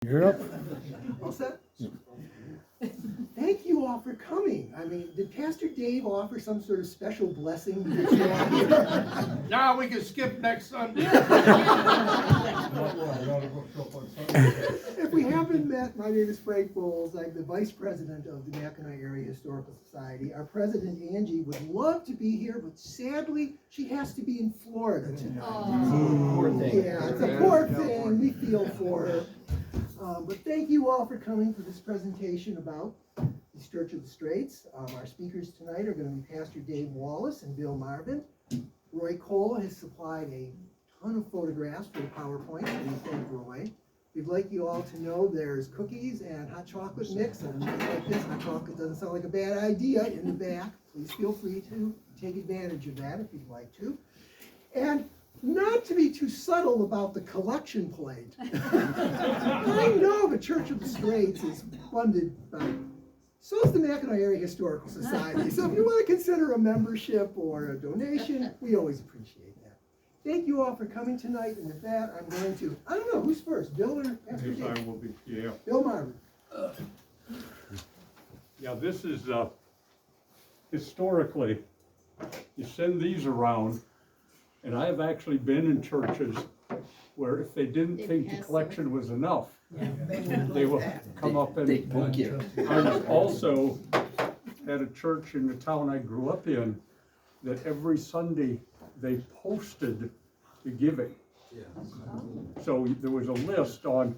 You're up. All set? Thank you all for coming. I mean, did Pastor Dave offer some sort of special blessing? Now we can skip next Sunday. If we haven't met, my name is Frank Bowles. I'm the Vice President of the Mackinaw Area Historical Society. Our President, Angie, would love to be here, but sadly, she has to be in Florida tonight. Poor thing. Yeah, it's a poor thing. We feel for her. But thank you all for coming for this presentation about the Church of the Straits. Our speakers tonight are going to be Pastor Dave Wallace and Bill Marvin. Roy Cole has supplied a ton of photographs for the PowerPoint, so we thank Roy. We'd like you all to know there's cookies and hot chocolate mix, and just like this, hot chocolate doesn't sound like a bad idea in the back. Please feel free to take advantage of that if you'd like to. And not to be too subtle about the collection plate. I know the Church of the Straits is funded by, so is the Mackinaw Area Historical Society. So if you want to consider a membership or a donation, we always appreciate that. Thank you all for coming tonight, and with that, I'm going to, I don't know, who's first, Bill or Pastor Dave? I will be, yeah. Bill Marvin. Yeah, this is, historically, you send these around, and I have actually been in churches where if they didn't think the collection was enough, they will come up and I was also at a church in the town I grew up in that every Sunday they posted the giving. So there was a list on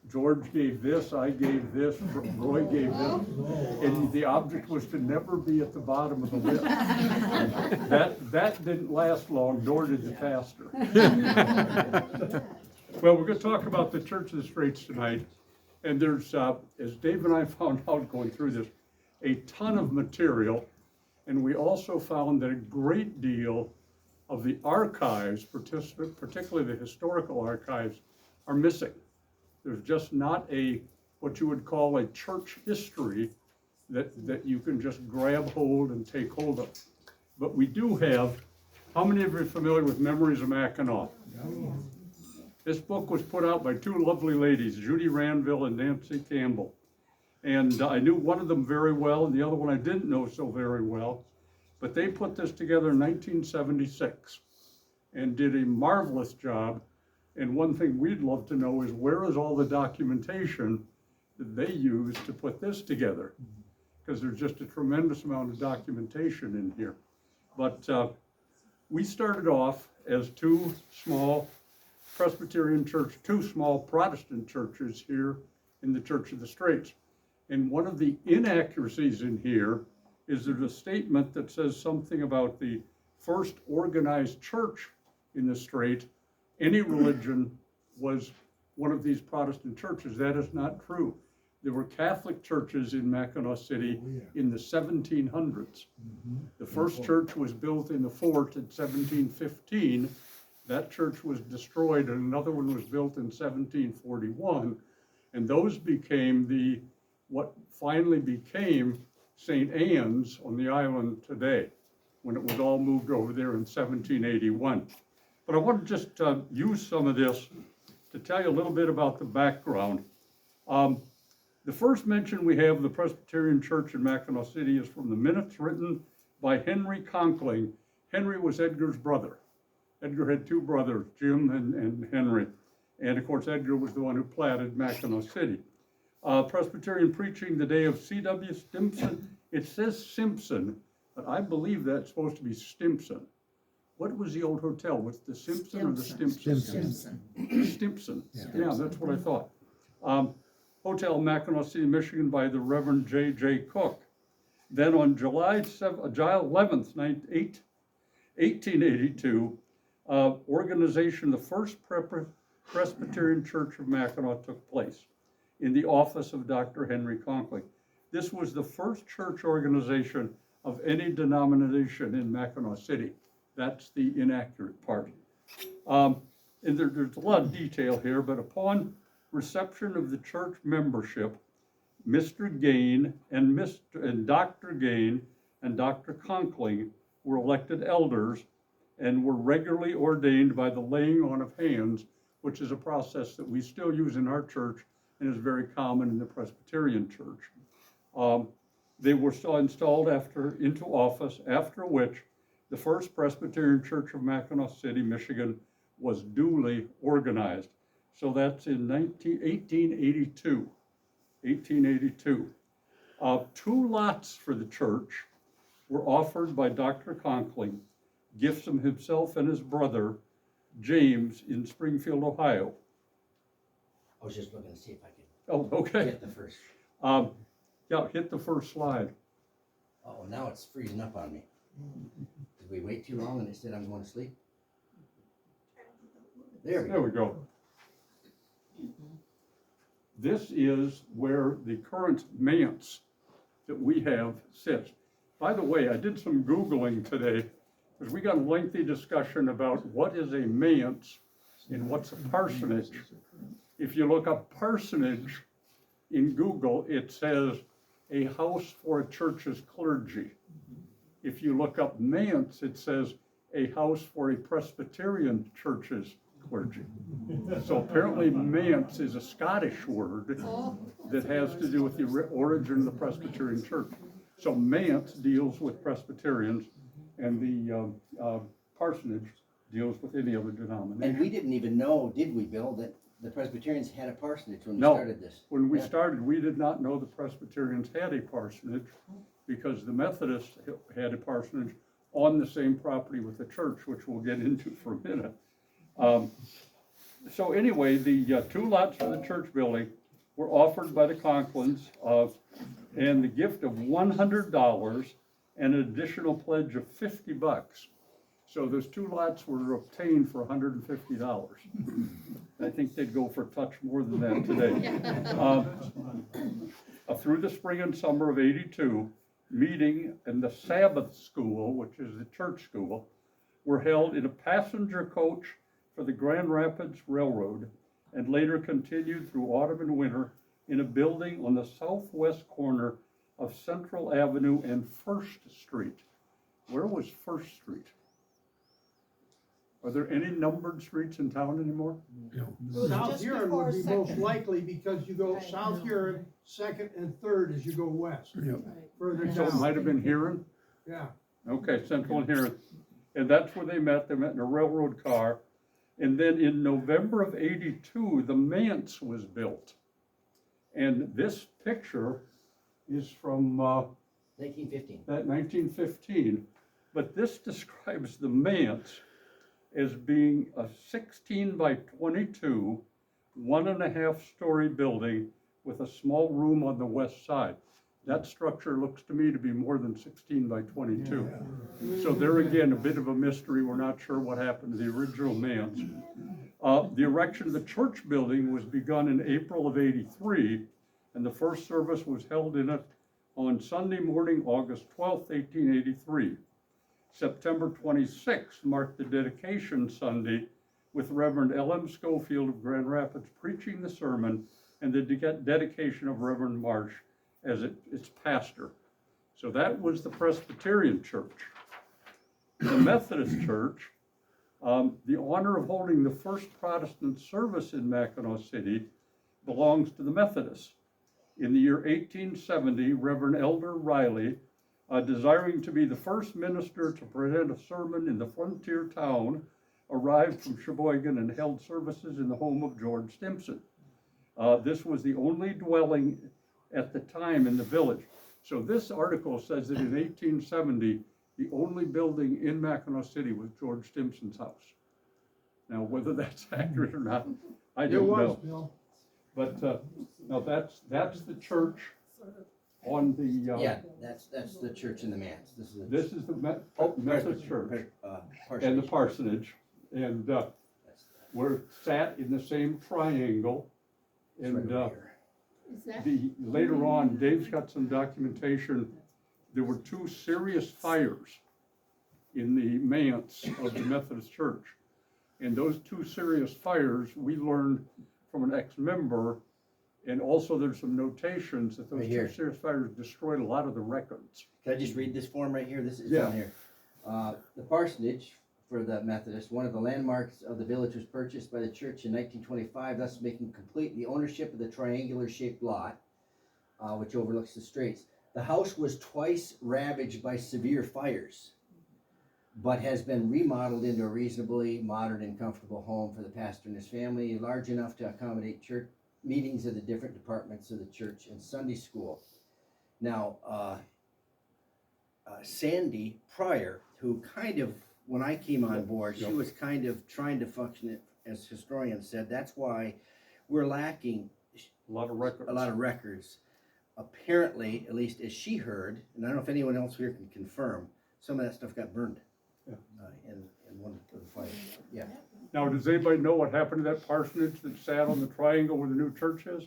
George gave this, I gave this, Roy gave this, and the object was to never be at the bottom of the list. That didn't last long, nor did the pastor. Well, we're going to talk about the Church of the Straits tonight, and there's, as Dave and I found out going through this, a ton of material, and we also found that a great deal of the archives, particularly the historical archives, are missing. There's just not a, what you would call a church history that you can just grab hold and take hold of. But we do have, how many of you are familiar with Memories of Mackinaw? This book was put out by two lovely ladies, Judy Ranville and Nancy Campbell. And I knew one of them very well, and the other one I didn't know so very well. But they put this together in 1976 and did a marvelous job. And one thing we'd love to know is where is all the documentation that they used to put this together? Because there's just a tremendous amount of documentation in here. But we started off as two small Presbyterian church, two small Protestant churches here in the Church of the Straits. And one of the inaccuracies in here is there's a statement that says something about the first organized church in the Strait. Any religion was one of these Protestant churches. That is not true. There were Catholic churches in Mackinaw City in the 1700s. The first church was built in the fort in 1715. That church was destroyed, and another one was built in 1741. And those became what finally became St. Anne's on the island today, when it was all moved over there in 1781. But I want to just use some of this to tell you a little bit about the background. The first mention we have of the Presbyterian Church in Mackinaw City is from the minutes written by Henry Conkling. Henry was Edgar's brother. Edgar had two brothers, Jim and Henry. And of course, Edgar was the one who platted Mackinaw City. Presbyterian preaching the day of C.W. Stimson. It says Simpson, but I believe that's supposed to be Stimson. What was the old hotel? Was the Simpson or the Stimson? Stimson. Yeah, that's what I thought. Hotel Mackinaw City, Michigan by the Reverend J.J. Cook. Then on July 11th, 1882, organization, the first Presbyterian Church of Mackinaw took place in the office of Dr. Henry Conkling. This was the first church organization of any denomination in Mackinaw City. That's the inaccurate part. And there's a lot of detail here, but upon reception of the church membership, Mr. Gain and Dr. Gain and Dr. Conkling were elected elders and were regularly ordained by the laying on of hands, which is a process that we still use in our church and is very common in the Presbyterian church. They were still installed into office, after which the First Presbyterian Church of Mackinaw City, Michigan was duly organized. So that's in 1882. 1882. 2 lots for the church were offered by Dr. Conkling, gifts from himself and his brother, James, in Springfield, Ohio. I was just looking to see if I could Oh, okay. get the first. Yeah, hit the first slide. Oh, now it's freezing up on me. Did we wait too long and it said I'm going to sleep? There we There go. we go. This is where the current manse that we have sits. By the way, I did some Googling today, because we got a lengthy discussion about what is a manse and what's a parsonage. If you look up parsonage in Google, it says a house for a church's clergy. If you look up manse, it says a house for a Presbyterian church's clergy. So apparently manse is a Scottish word that has to do with the origin of the Presbyterian church. So manse deals with Presbyterians, and the parsonage deals with any other denomination. And we didn't even know, did we, Bill, that the Presbyterians had a parsonage when we No. started this? When we Yeah. started, we did not know the Presbyterians had a parsonage, because the Methodists had a parsonage on the same property with the church, which we'll get into for a minute. So anyway, the 2 lots for the church building were offered by the Conklins, and the gift of $100 and an additional pledge of $50. So those 2 lots were obtained for $150. I think they'd go for a touch more than that today. Through the spring and summer of '82, meeting in the Sabbath school, which is the church school, were held in a passenger coach for the Grand Rapids Railroad, and later continued through autumn and winter in a building on the southwest corner of Central Avenue and First Street. Where was First Street? Are there any numbered streets in town anymore? South just Huron before would be most Second. likely, because you go Right. South Huron, Second and Third as you go west, further So it down. might have been Huron? Yeah, Okay, Central and Huron. And that's where they met. They met in a railroad car. And then in November of '82, the manse was built. And this picture is from 1915. that 1915. But this describes the manse as being a 16 by 22, 1.5 story building with a small room on the west side. That structure looks to me to be more than 16 by 22. So there again, a bit of a mystery. We're not sure what happened to the original manse. The erection of the church building was begun in April of '83, and the first service was held in it on Sunday morning, August 12th, 1883. September 26th marked the dedication Sunday, with Reverend L.M. Schofield of Grand Rapids preaching the sermon, and the dedication of Reverend Marsh as its pastor. So that was the Presbyterian church. The Methodist church, the honor of holding the first Protestant service in Mackinaw City belongs to the Methodists. In the year 1870, Reverend Elder Riley, desiring to be the first minister to present a sermon in the frontier town, arrived from Sheboygan and held services in the home of George Stimson. This was the only dwelling at the time in the village. So this article says that in 1870, the only building in Mackinaw City was George Stimson's house. Now, whether that's accurate or not, I it don't was, know. Bill. But now that's the church on the. Yeah, that's the church in the manse. This is the Oh, Methodist church parsonage. and the parsonage, and That's- we're sat in the same triangle. it's And right over here. Is that? later on, Dave's got some documentation. There were 2 serious fires in the manse of the Methodist church. And those 2 serious fires, we learned from an ex-member, and also there's some notations that those Right 2 here. serious fires destroyed a lot of the records. Can I just read this form right here? This is Yeah. down here. The parsonage for the Methodist. One of the landmarks of the village was purchased by the church in 1925, thus making complete the ownership of the triangular shaped lot, which overlooks the Straits. The house was twice ravaged by severe fires, but has been remodeled into a reasonably modern and comfortable home for the pastor and his family, large enough to accommodate church meetings of the different departments of the church and Sunday school. Now, Sandy Pryor, who kind of, when I came on board, she was kind of trying to function it, as historians said. That's why we're lacking A lot of records. a lot of records. Apparently, at least as she heard, and I don't know if anyone else here can confirm, some of that stuff got burned in one of the fires. Yeah. Now, does anybody know what happened to that parsonage that sat on the triangle where the new church is?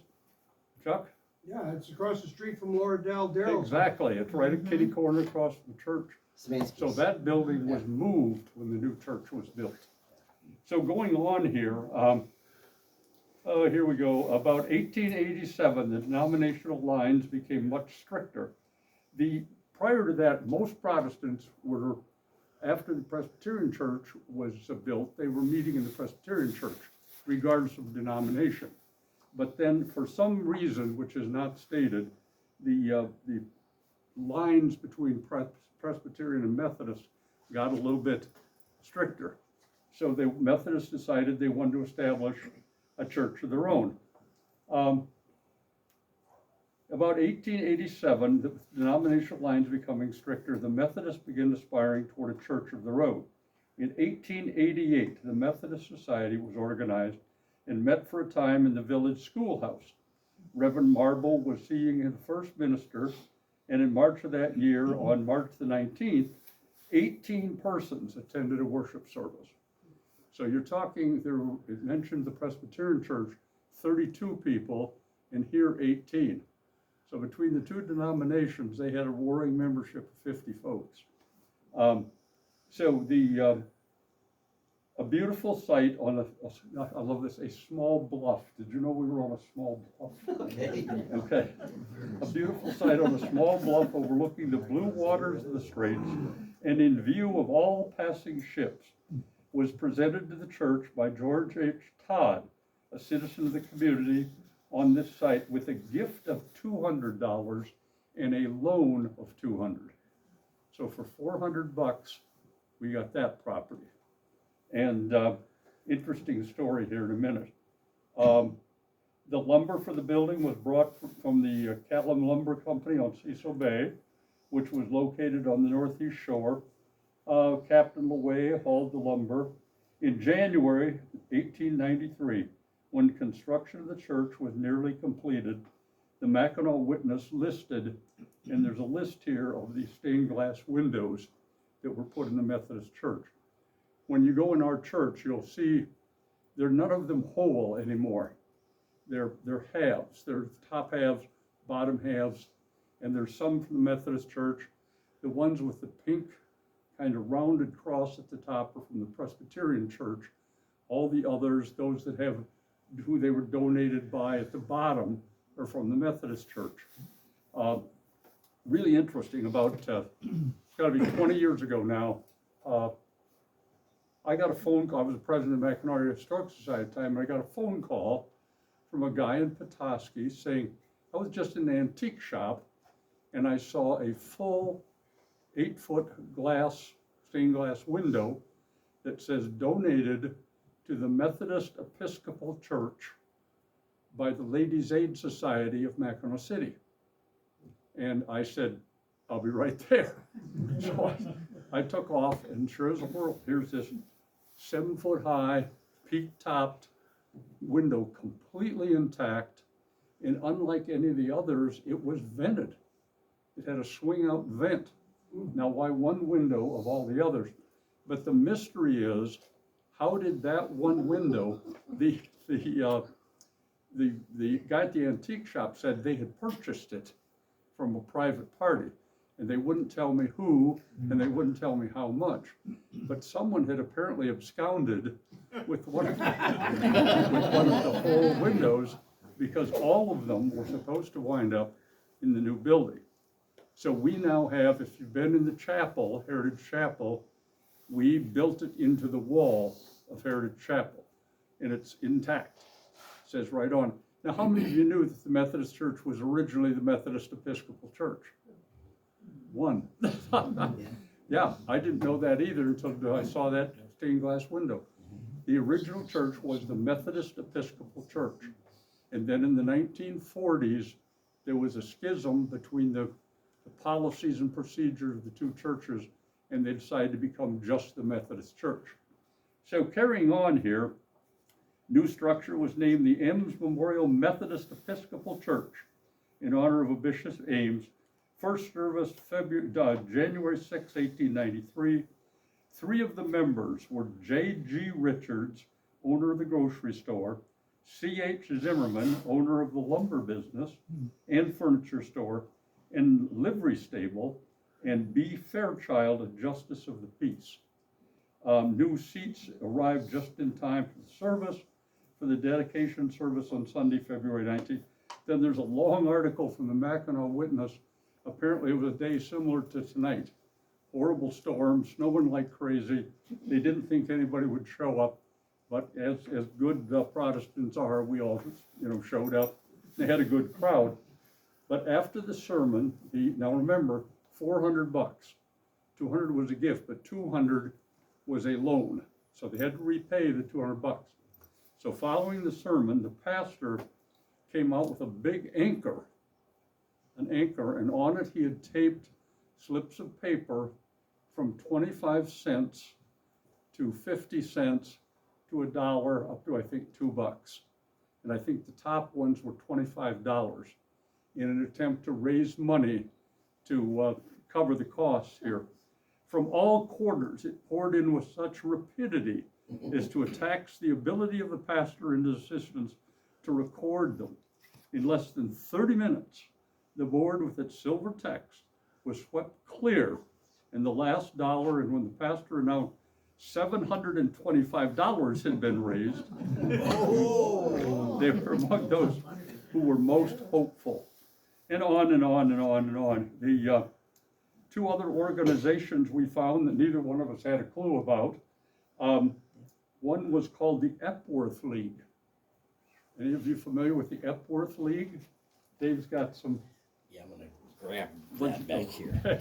Chuck? Yeah, it's across the street from Laura Dell Darrell's. Exactly, it's right at kitty corner across from the church. Smansky's. So that building was moved when the new church was built. So going on here, here we go. About 1887, the denominational lines became much stricter. Prior to that, most Protestants were, after the Presbyterian church was built, they were meeting in the Presbyterian church, regardless of denomination. But then, for some reason, which is not stated, the lines between Presbyterian and Methodist got a little bit stricter. So the Methodists decided they wanted to establish a church of their own. About 1887, the denominational lines becoming stricter, the Methodists began aspiring toward a church of their own. In 1888, the Methodist Society was organized and met for a time in the village schoolhouse. Reverend Marble was seeing his first minister, and in March of that year, on March the 19th, 18 persons attended a worship service. So you're talking, it mentioned the Presbyterian church, 32 people, and here 18. So between the two denominations, they had a roaring membership of 50 folks. A beautiful site on I love this, a small bluff. Did you know we were on a small bluff? Okay. Okay. A beautiful site on a small bluff overlooking the blue waters of the Straits and in view of all passing ships, was presented to the church by George H. Todd, a citizen of the community on this site, with a gift of $200 and a loan of $200. So for $400, we got that property. And interesting story here in a minute. The lumber for the building was brought from the Callum Lumber Company on Cecil Bay, which was located on the northeast shore. Captain LeWay hauled the lumber. In January 1893, when construction of the church was nearly completed, the Mackinaw Witness listed, and there's a list here of the stained glass windows that were put in the Methodist church. When you go in our church, you'll see they're none of them whole anymore. They're halves. They're top halves, bottom halves, and there's some from the Methodist church. The ones with the pink kind of rounded cross at the top are from the Presbyterian church. All the others, those that have who they were donated by at the bottom, are from the Methodist church. Really interesting about, it's got to be 20 years ago now. I got a phone call. I was the president of the Mackinaw Historic Society at the time. I got a phone call from a guy in Petoskey saying, I was just in the antique shop and I saw a full 8-foot stained glass window that says donated to the Methodist Episcopal Church by the Ladies' Aid Society of Mackinaw City. And I said, I'll be right there. So I took off, and sure as a whirl, here's this 7-foot high, peak-topped window, completely intact, and unlike any of the others, it was vented. It had a swing-out vent. Now, why one window of all the others? But the mystery is, how did that one window, the guy at the antique shop said they had purchased it from a private party, and they wouldn't tell me who, and they wouldn't tell me how much. But someone had apparently absconded with one of the whole windows, because all of them were supposed to wind up in the new building. So we now have, if you've been in the chapel, Heritage Chapel, we built it into the wall of Heritage Chapel, and it's intact. It says right on. Now, how many of you knew that the Methodist Church was originally the Methodist Episcopal Church? One. Yeah, I didn't know that either until I saw that stained glass window. The original church was the Methodist Episcopal Church. And then in the 1940s, there was a schism between the policies and procedures of the two churches, and they decided to become just the Methodist Church. So carrying on here, new structure was named the Ames Memorial Methodist Episcopal Church in honor of Bishop Ames. First service January 6, 1893. Three of the members were J.G. Richards, owner of the grocery store, C.H. Zimmerman, owner of the lumber business and furniture store and livery stable, and B. Fairchild, a justice of the peace. New seats arrived just in time for the service, for the dedication service on Sunday, February 19th. Then there's a long article from the Mackinaw Witness. Apparently it was a day similar to tonight. Horrible storm, snowing like crazy. They didn't think anybody would show up, but as good Protestants are, we all, showed up. They had a good crowd. But after the sermon, now remember, $400. 200 was a gift, but 200 was a loan. So they had to repay the $200. So following the sermon, the pastor came out with a big anchor, and on it he had taped slips of paper from 25 cents to 50 cents to $1 up to, I think, $2. And I think the top ones were $25 in an attempt to raise money to cover the costs here. From all quarters, it poured in with such rapidity as to tax the ability of the pastor and his assistants to record them. In less than 30 minutes, the board with its silver text was swept clear, and the last dollar, and when the pastor announced $725 had been raised, they were among those who were most hopeful. And on and on and on and on. The two other organizations we found that neither one of us had a clue about. One was called the Epworth League. Any of you familiar with the Epworth League? Dave's got some. Yeah, I'm gonna grab that back here.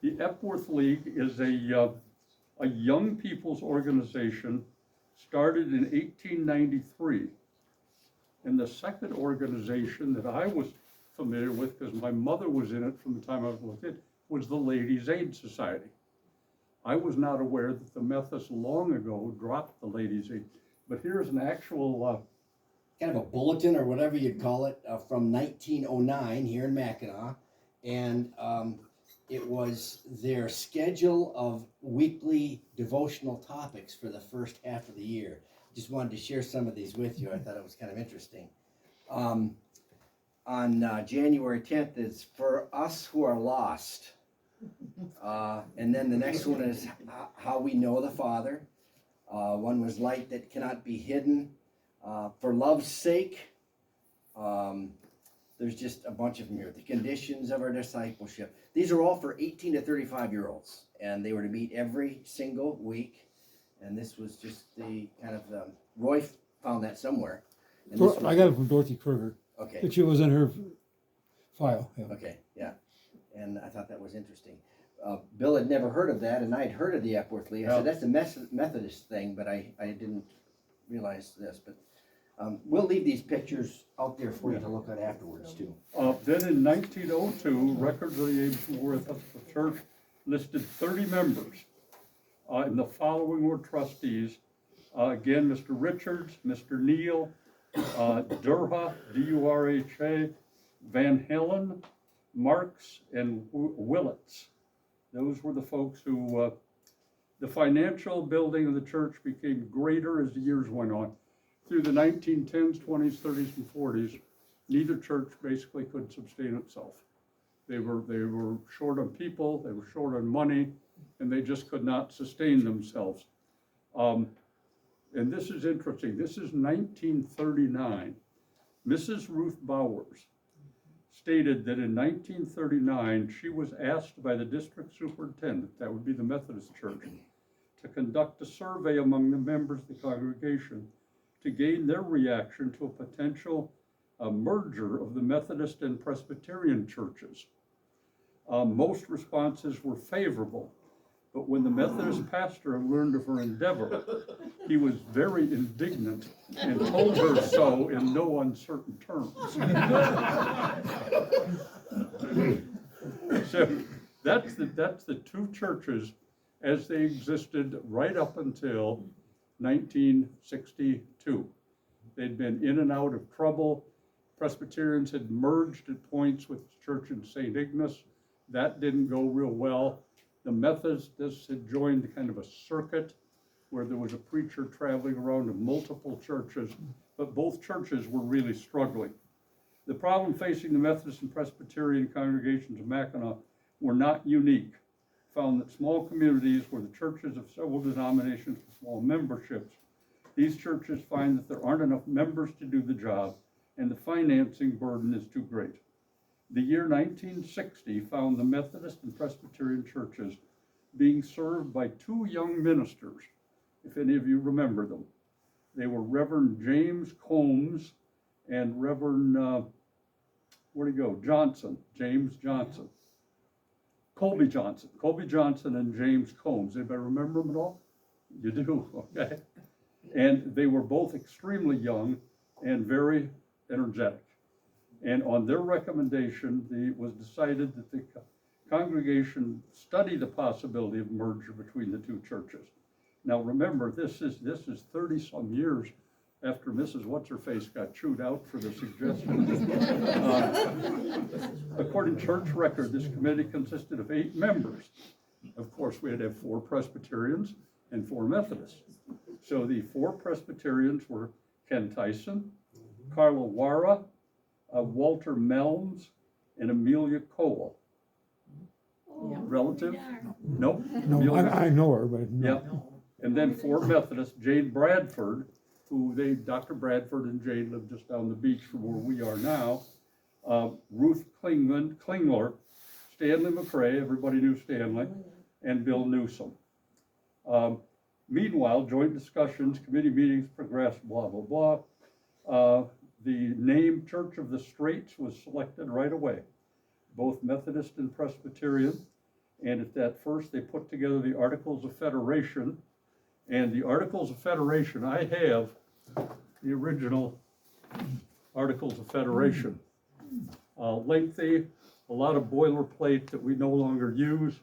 The Epworth League is a young people's organization started in 1893. And the second organization that I was familiar with, because my mother was in it from the time I was a little kid, was the Ladies' Aid Society. I was not aware that the Methodists long ago dropped the Ladies' Aid, but here's an actual kind of a bulletin or whatever you'd call it from 1909 here in Mackinaw, and it was their schedule of weekly devotional topics for the first half of the year. Just wanted to share some of these with you. I thought it was kind of interesting. On January 10th is For Us Who Are Lost. And then the next one is How We Know the Father. One was Light That Cannot Be Hidden. For Love's Sake. There's just a bunch of them here. The Conditions of Our Discipleship. These are all for 18 to 35-year-olds. And they were to meet every single week. And this was just the kind of, Roy found that somewhere. And this was, I got it from Dorothy Kruger. okay. Which was in her file. Yeah. Okay, yeah. And I thought that was interesting. Bill had never heard of that, and I had heard of the Epworth League. I said, that's a Methodist thing, but I didn't realize this. But we'll leave these pictures out there for you to look at afterwards, too. Then in 1902, records of the Ames Memorial Episcopal Church listed 30 members. And the following were trustees. Again, Mr. Richards, Mr. Neal, Durha, D-U-R-H-A, Van Helen, Marks, and Willits. Those were the folks who, the financial building of the church became greater as the years went on. Through the 1910s, 20s, 30s, and 40s, neither church basically could sustain itself. They were short on people, they were short on money, and they just could not sustain themselves. And this is interesting. This is 1939. Mrs. Ruth Bowers stated that in 1939, she was asked by the district superintendent, that would be the Methodist church, to conduct a survey among the members of the congregation to gain their reaction to a potential merger of the Methodist and Presbyterian churches. Most responses were favorable, but when the Methodist pastor learned of her endeavor, he was very indignant and told her so in no uncertain terms. So that's the two churches as they existed right up until 1962. They'd been in and out of trouble. Presbyterians had merged at points with the church in St. Ignace. That didn't go real well. The Methodists had joined kind of a circuit where there was a preacher traveling around to multiple churches, but both churches were really struggling. The problem facing the Methodist and Presbyterian congregations of Mackinaw were not unique. Found that small communities where the churches of several denominations with small memberships, these churches find that there aren't enough members to do the job and the financing burden is too great. The year 1960 found the Methodist and Presbyterian churches being served by two young ministers, if any of you remember them. They were Reverend James Combs and Reverend, Johnson, James Johnson. Colby Johnson and James Combs. Anybody remember them at all? You do, okay. And they were both extremely young and very energetic. And on their recommendation, it was decided that the congregation study the possibility of merger between the two churches. Now remember, this is 30-some years after Mrs. What's-Her-Face got chewed out for the suggestion. According to church record, this committee consisted of 8 members. Of course, we had to have 4 Presbyterians and 4 Methodists. So the 4 Presbyterians were Ken Tyson, Carla Wara, Walter Melms, and Amelia Cole. Relative? Nope. No, Amelia. I know her, but no. Yep. And then 4 Methodists, Jane Bradford, Dr. Bradford and Jane lived just down the beach from where we are now. Ruth Klingler, Stanley McCrae, everybody knew Stanley, and Bill Newsom. Meanwhile, joint discussions, committee meetings progressed, blah, blah, blah. The name Church of the Straits was selected right away, both Methodist and Presbyterian. And at that first, they put together the Articles of Federation. And the Articles of Federation, I have the original Articles of Federation. Lengthy, a lot of boilerplate that we no longer use,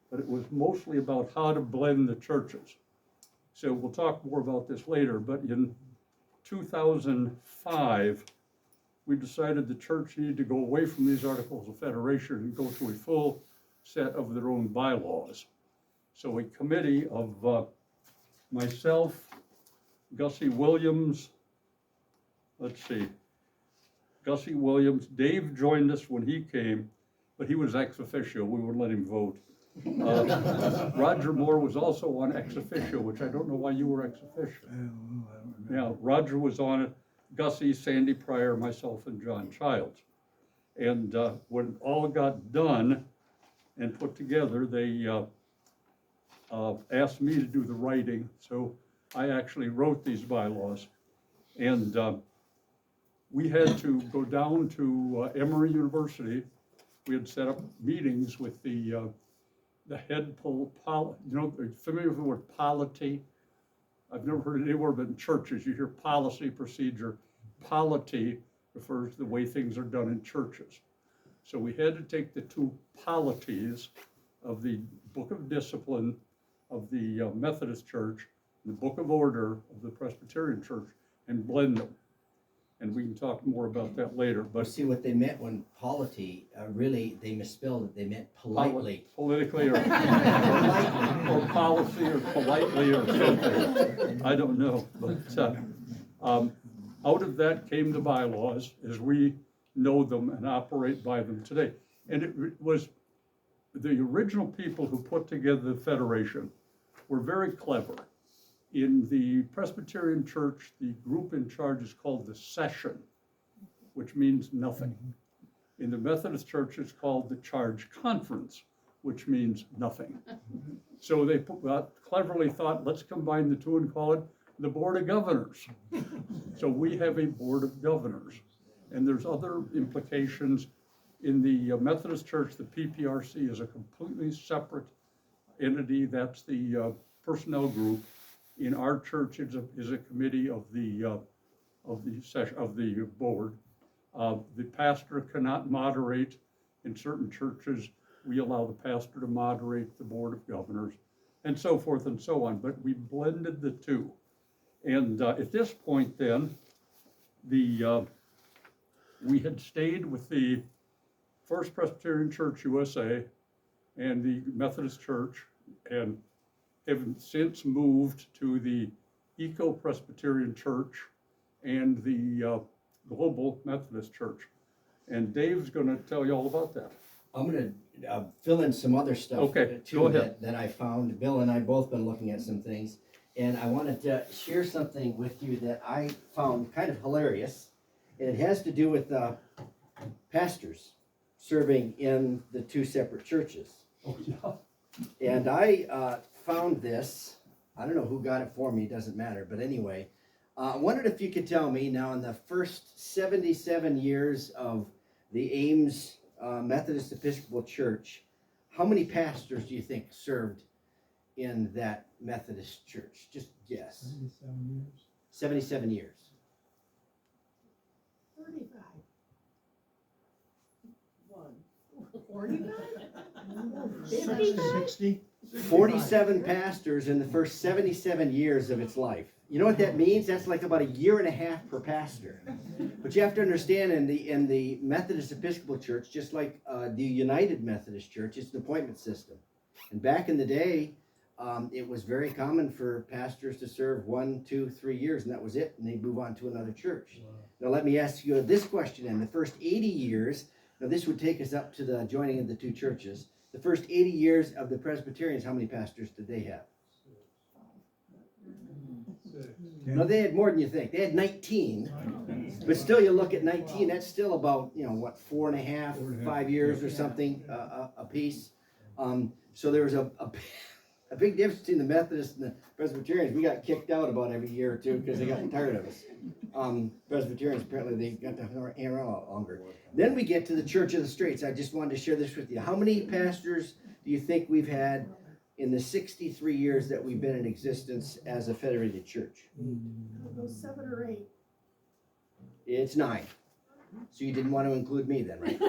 but it was mostly about how to blend the churches. So we'll talk more about this later, but in 2005, we decided the church needed to go away from these Articles of Federation and go to a full set of their own bylaws. So a committee of myself, Gussie Williams, Gussie Williams, Dave joined us when he came, but he was ex officio, we wouldn't let him vote. Roger Moore was also on ex officio, which I don't know why you were ex officio. Yeah, Roger was on it, Gussie, Sandy Pryor, myself, and John Childs. And when all got done and put together, they asked me to do the writing, so I actually wrote these bylaws. And we had to go down to Emory University. We had set up meetings with the head familiar with the word polity? I've never heard it anywhere but in churches. You hear policy, procedure. Polity refers to the way things are done in churches. So we had to take the 2 polities of the Book of Discipline of the Methodist Church, and the Book of Order of the Presbyterian Church, and blend them. And we can talk more about that later. But See what they meant when polity, really, they misspelled it. They meant politely. Politically or policy or politely or something. I don't know. But out of that came the bylaws as we know them and operate by them today. And it was the original people who put together the Federation were very clever. In the Presbyterian Church, the group in charge is called the Session, which means nothing. In the Methodist Church, it's called the Charge Conference, which means nothing. So they cleverly thought, let's combine the two and call it the Board of Governors. So we have a Board of Governors. And there's other implications. In the Methodist Church, the PPRC is a completely separate entity. That's the personnel group. In our church, is a committee of the board. The pastor cannot moderate. In certain churches, we allow the pastor to moderate the Board of Governors, and so forth and so on. But we blended the two. And at this point, then, we had stayed with the First Presbyterian Church USA and the Methodist Church, and have since moved to the Eco-Presbyterian Church and the Global Methodist Church. And Dave's gonna tell you all about that. I'm gonna fill in some other stuff Okay, too go ahead. that I found. Bill and I both been looking at some things, and I wanted to share something with you that I found kind of hilarious. And it has to do with pastors serving in the two separate churches. Oh, yeah. And I found this. I don't know who got it for me, doesn't matter. But anyway, I wondered if you could tell me now, in the first 77 years of the Ames Methodist Episcopal Church, how many pastors do you think served in that Methodist church? Just guess. 77 years. 77 years. 35. 45? 60. 47 pastors in the first 77 years of its life. You know what that means? That's like about a year and a half per pastor. But you have to understand, in the Methodist Episcopal Church, just like the United Methodist Church, it's an appointment system. And back in the day, it was very common for pastors to serve 1, 2, 3 years, and that was it, and they'd move on to another church. Now let me ask you this question: in the first 80 years, now this would take us up to the joining of the two churches. The first 80 years of the Presbyterians, how many pastors did they have? No, they had more than you think. They had 19. But still, you look at 19, that's still about, 4.5, 5 years or something a piece. So there was a big difference between the Methodists and the Presbyterians. We got kicked out about every year or two because they got tired of us. Presbyterians, apparently they got to hang around a lot longer. Then we get to the Church of the Straits. I just wanted to share this with you. How many pastors do you think we've had in the 63 years that we've been in existence as a federated church? I'll go 7 or 8. It's 9. So you didn't want to include me then, right?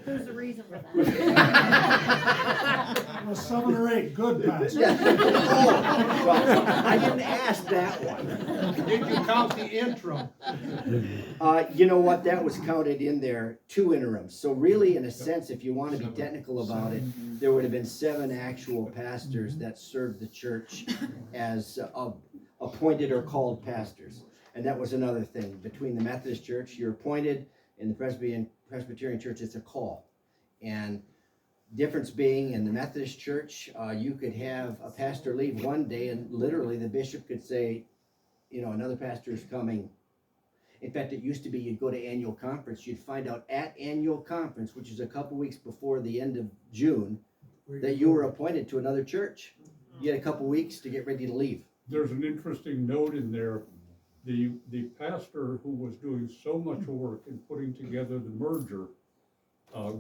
There's a reason for that. Well, 7 or 8, good pastor. Oh, well, I didn't ask that one. Did you count the interim? You know what? That was counted in there, 2 interims. So really, in a sense, if you want to be technical about it, there would have been 7 actual pastors that served the church as appointed or called pastors. And that was another thing. Between the Methodist Church, you're appointed. In the Presbyterian Church, it's a call. And difference being, in the Methodist Church, you could have a pastor leave one day, and literally the bishop could say, another pastor is coming. In fact, it used to be you'd go to annual conference. You'd find out at annual conference, which is a couple weeks before the end of June, that you were appointed to another church. You had a couple weeks to get ready to leave. There's an interesting note in there. The pastor who was doing so much work in putting together the merger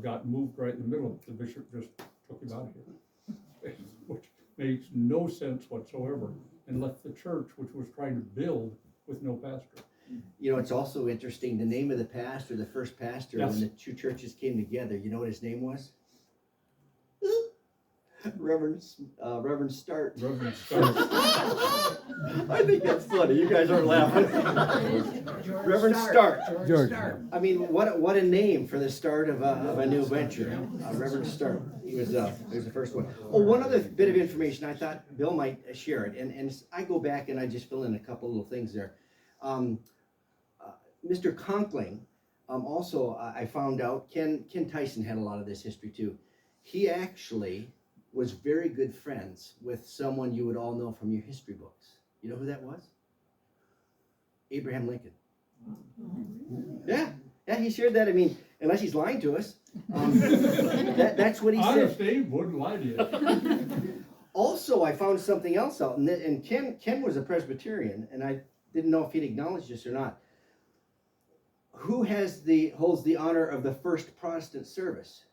got moved right in the middle. The bishop just took him out of here, which makes no sense whatsoever, and left the church, which was trying to build, with no pastor. It's also interesting, the name of the pastor, the first pastor, Yes. when the two churches came together, you know what his name was? Reverend Start. Reverend Stark. I think that's funny. You guys aren't laughing. Reverend Start. George. I mean, what a name for the start of a new venture. Reverend Start. He was the first one. Oh, one other bit of information. I thought Bill might share it, and I go back and I just fill in a couple little things there. Mr. Conkling, also I found out Ken Tyson had a lot of this history too. He actually was very good friends with someone you would all know from your history books. You know who that was? Abraham Lincoln. Yeah, he shared that. I mean, unless he's lying to us. That's what he said. Honest Abe wouldn't lie to you. Also, I found something else out, and Ken was a Presbyterian, and I didn't know if he'd acknowledged this or not. Who holds the honor of the first Protestant service?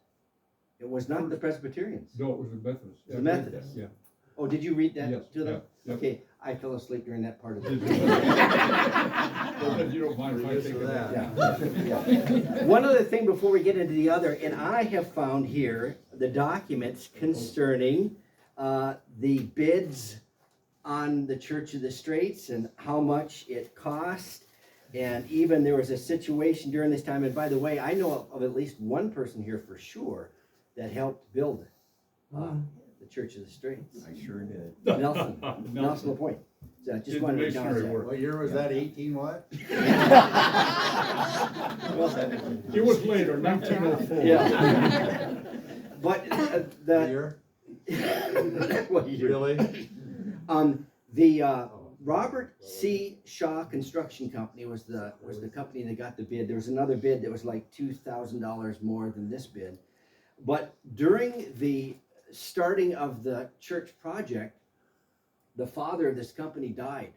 It was not the Presbyterians. No, it was the Methodists. The Methodists. Yeah. Oh, did you read that Yes, to them? yeah, yeah. Okay, I fell asleep during that part of the. Well, then you don't mind if I take it Yeah, out. yeah. One other thing before we get into the other, and I have found here the documents concerning the bids on the Church of the Straits and how much it cost. And even there was a situation during this time, and by the way, I know of at least one person here for sure that helped build the Church of the Straits. I sure did. Nelson LaPointe. So I just Did wanted to masonry acknowledge that. work. What year was that, 18 what? It was later, 1904. Yeah. But What the year? what year? Really? The Robert C. Shaw Construction Company was the company that got the bid. There was another bid that was like $2,000 more than this bid. But during the starting of the church project, the father of this company died.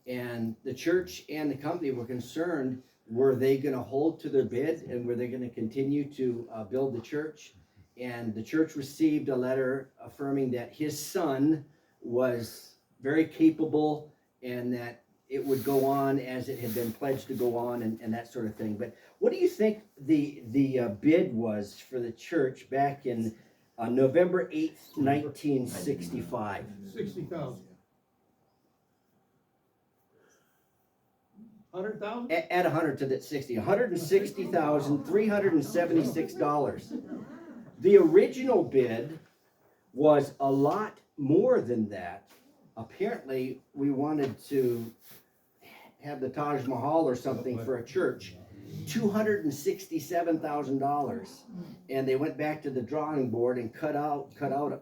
And the church and the company were concerned, were they gonna hold to their bid and were they gonna continue to build the church? And the church received a letter affirming that his son was very capable and that it would go on as it had been pledged to go on and that sort of thing. But what do you think the bid was for the church back in November 8th, 1965? 60,000. 100,000? Add 100 to that 60, $160,376. The original bid was a lot more than that. Apparently, we wanted to have the Taj Mahal or something for a church, $267,000. And they went back to the drawing board and cut out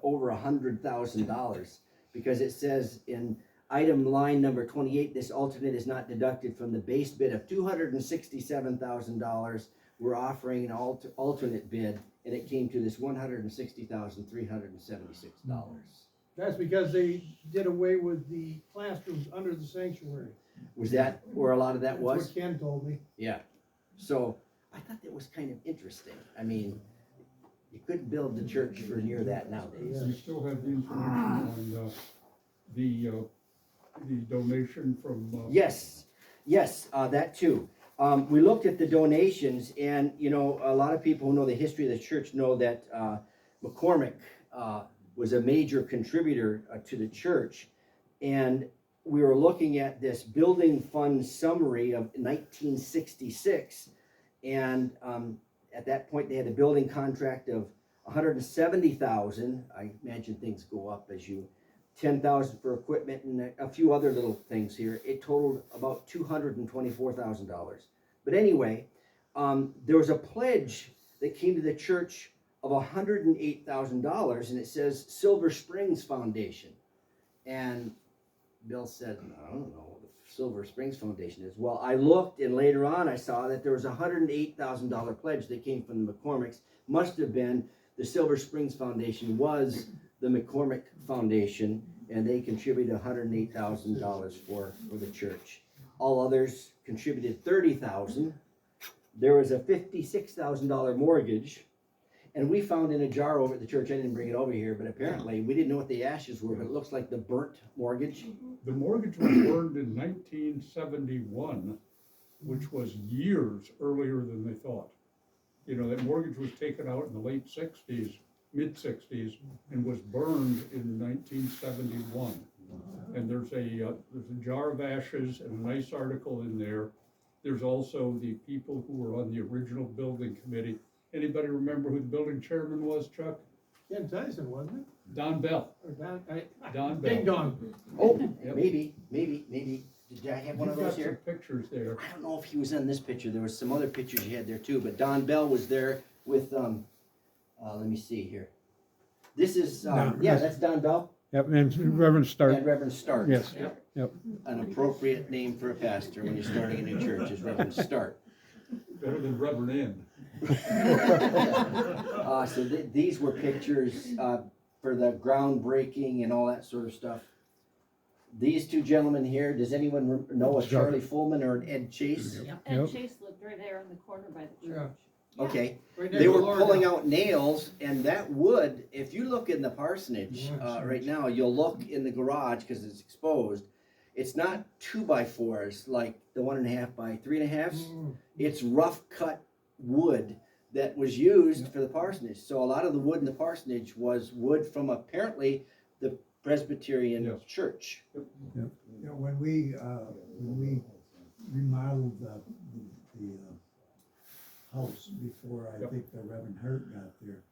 over $100,000 because it says in item line number 28, this alternate is not deducted from the base bid of $267,000. We're offering an alternate bid, and it came to this $160,376. That's because they did away with the classrooms under the sanctuary. Was that where a lot of that That's was? what Ken told me. Yeah. So I thought that was kind of interesting. I mean, you couldn't build the church for near that nowadays. You still have the information on the donation from. Yes, that too. We looked at the donations, and you know, a lot of people who know the history of the church know that McCormick was a major contributor to the church, and we were looking at this building fund summary of 1966, and at that point they had a building contract of $170,000. I imagine things go up as you. $10,000 for equipment and a few other little things here. It totaled about $224,000. But anyway, there was a pledge that came to the church of $108,000, and it says Silver Springs Foundation. And Bill said, I don't know what the Silver Springs Foundation is. Well, I looked, and later on I saw that there was a $108,000 pledge that came from the McCormicks. Must have been the Silver Springs Foundation was the McCormick Foundation, and they contributed $108,000 for the church. All others contributed $30,000. There was a $56,000 mortgage, and we found in a jar over at the church, I didn't bring it over here, but apparently we didn't know what the ashes were, but it looks like the burnt mortgage. The mortgage was burned in 1971, which was years earlier than they thought. You know, that mortgage was taken out in the late 60s, mid-60s, and was burned in 1971. And there's a jar of ashes and a nice article in there. There's also the people who were on the original building committee. Anybody remember who the building chairman was, Chuck? Ken Tyson, wasn't it? Don Bell. Or Don Bell. Ding dong. Oh, Yep. maybe. Did I have one of You've those got here? some pictures there. I don't know if he was in this picture. There was some other pictures he had there too, but Don Bell was there with, let me see here. This is, that's Don Bell Yep, and Reverend Stark. and Reverend Stark. Yes, yep. An appropriate name for a pastor when you're starting a new church is Reverend Stark. Better than Reverend End. So these were pictures, for the groundbreaking and all that sort of stuff. These two gentlemen here, does anyone know a Charlie Fullman or an Ed Chase? And Yep. Chase lived right there in the corner by the Yeah. church. Okay, Right they next were to Laura. pulling out nails, and that wood, if you look in the parsonage, right now, you'll look in the garage, cause it's exposed. It's not 2x4s like the 1.5 by 3.5s. Mm. It's rough cut wood that was used for the parsonage. So a lot of the wood in the parsonage was wood from apparently the Presbyterian Yes. church. You know, when we remodeled the house before I Yep. think the Reverend Hurt got there,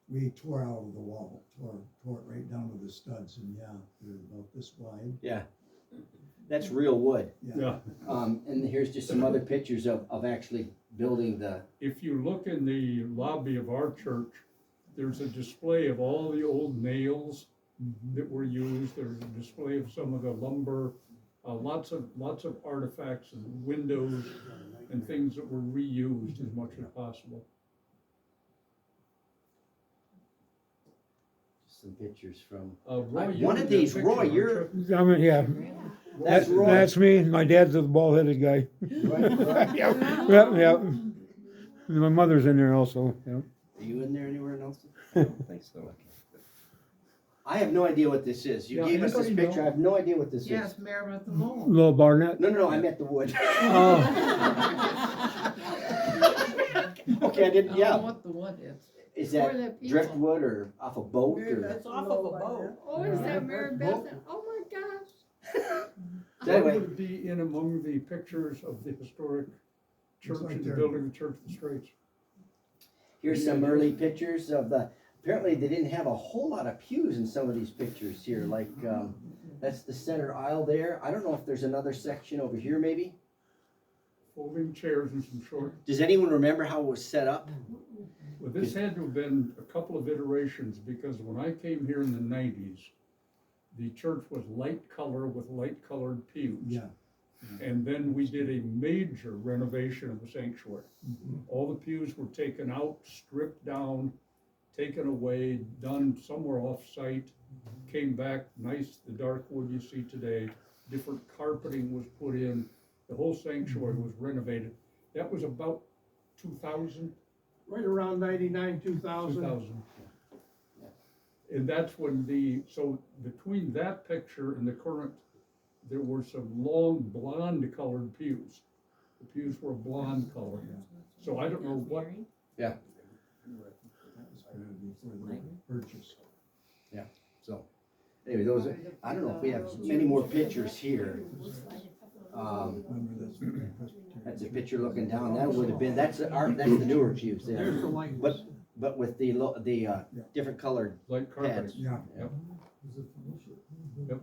we tore out of the wall, tore it right down to the studs, and yeah, they're about this wide, Yeah, that's real wood. Yeah, And here's just some other pictures of actually building the, if you look in the lobby of our church, there's a display of all the old nails that were used. There's a display of some of the lumber, lots of artifacts and windows and things that were reused as much as possible. some pictures from, Roy, you one did of that these, picture, Roy, aren't you're, you? I mean, yeah, that's Roy. that's me. My dad's the bald-headed guy. Roy, Yep, yep. My mother's in there also, yep. Are you in there anywhere, Nelson? I don't think so. I have no idea what this is. You Yeah, gave us this anybody picture, I know? have no idea what this is. Yes, Meredith the Mole. Little Barnett. No, I meant the wood. Oh, Okay, I didn't, I don't know yeah. what the what is. Is For that the people. driftwood or off a boat Mary or? Beth It's off of a boat. Oh, is that Mary Beth? Oh my gosh. So anyway, What would be in among the pictures of the historic church like and the they're- building of the Church of the Straits? here's some early pictures of the, apparently they didn't have a whole lot of pews in some of these pictures here, like, that's the center aisle there. I don't know if there's another section over here maybe. Folding chairs and some short. Does anyone remember how it was set up? Well, this had to have been a couple of iterations, because when I came here in the 90s, the church was light color with light colored pews. yeah. And then we did a major renovation of the sanctuary. All the pews were taken out, stripped down, taken away, done somewhere off-site, came back, nice, the dark wood you see today, different carpeting was put in, the whole sanctuary was renovated. That was about 2000. Right around 99, 2000. 2000. And that's when so between that picture and the current, there were some long blonde colored pews. The pews were blonde colored. So I don't know what, That was kind of before the purchase. So, anyway, those are, I don't know if we have many more pictures here. Remember that's what the Presbyterian. That's a picture looking down, that would have been, that's the newer pews There's there. the light. But with the different colored, like carpeting. Pads. Yeah. Yep.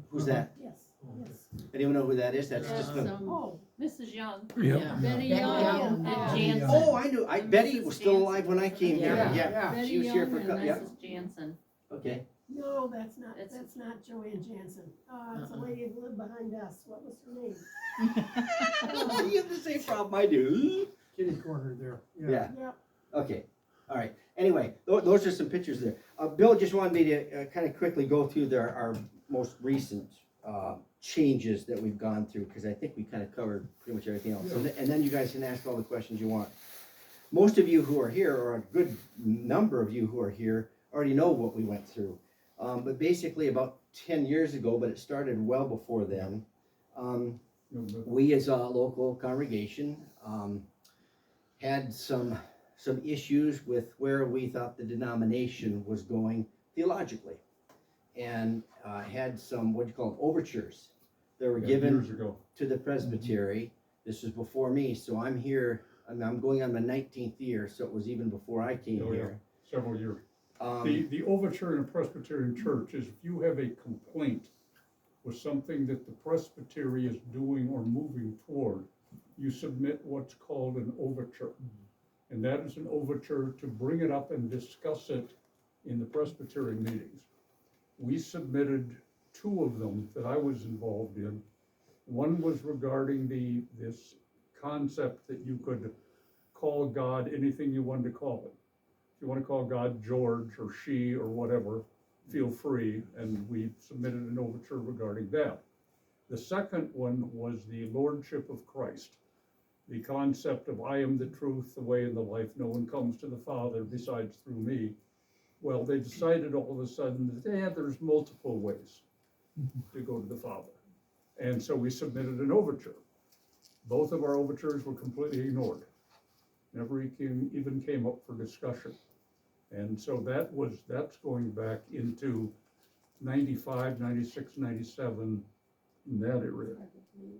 who's that? Yes, yes. Anyone know who that is? That's just the, Oh, Mrs. Young. Yep. Yeah. Betty Betty Young Young. and Jansen. oh, I knew, Betty was still alive when I came here, Yeah. yeah. Betty She was here Young for, and yeah, Mrs. Jansen. okay. No, that's not, It's- that's not Joanne Jansen. It's a lady who lived behind us. What was her name? You have the same problem I do. Kitty corner there. Yeah. Yep. Okay, all right. Anyway, those are some pictures there. Bill just wanted me to kind of quickly go through our most recent changes that we've gone through, because I think we kind of covered pretty much everything else. And then you guys can ask all the questions you want. Most of you who are here, or a good number of you who are here, already know what we went through. But basically about 10 years ago, but it started well before then, we as a local congregation had some issues with where we thought the denomination was going theologically, and had some, what do you call it, overtures that were given Years ago. to the presbytery. This was before me, so I'm here, I'm going on my 19th year, so it was even before I came Oh, yeah. here. Several years. Um, The overture in a Presbyterian church is if you have a complaint with something that the presbytery is doing or moving toward, you submit what's called an overture. And that is an overture to bring it up and discuss it in the Presbyterian meetings. We submitted 2 of them that I was involved in. One was regarding this concept that you could call God anything you wanted to call it. If you want to call God George or she or whatever, feel free, and we submitted an overture regarding that. The second one was the Lordship of Christ, the concept of I am the truth, the way, and the life. No one comes to the Father besides through me. Well, they decided all of a sudden that, there's multiple ways to go to the Father. And so we submitted an overture. Both of our overtures were completely ignored. Never even came up for discussion. And so that's going back into 95, 96, 97, in that area.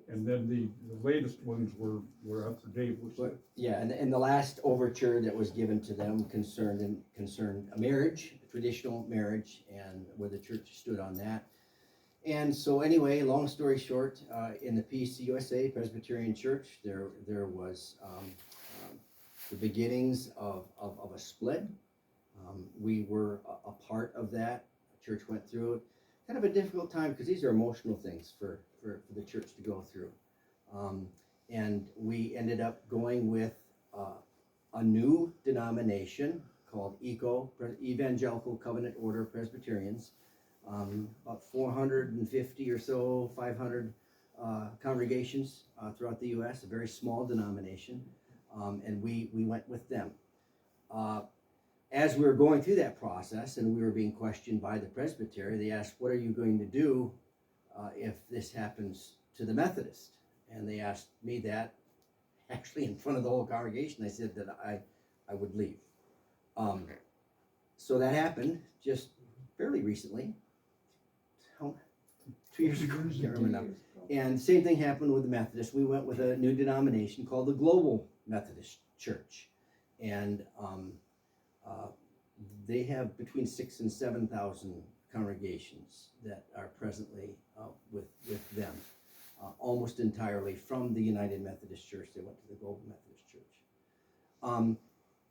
And then the latest ones were after Dave was. But, yeah, and the last overture that was given to them concerned a marriage, a traditional marriage, and where the church stood on that. And so anyway, long story short, in the PCUSA Presbyterian Church, there was the beginnings of a split. We were a part of that. The church went through it. Kind of a difficult time because these are emotional things for the church to go through. And we ended up going with a new denomination called Evangelical Covenant Order Presbyterians. About 450 or so, 500 congregations throughout the U.S., a very small denomination, and we went with them. As we were going through that process and we were being questioned by the presbytery, they asked, what are you going to do if this happens to the Methodist? And they asked me that actually in front of the whole congregation. I said that I would leave. So that happened just fairly recently. 2 years ago, I can't remember now. And same thing happened with the Methodists. We went with a new denomination called the Global Methodist Church. And they have between 6,000 and 7,000 congregations that are presently with them. Almost entirely from the United Methodist Church. They went to the Global Methodist Church.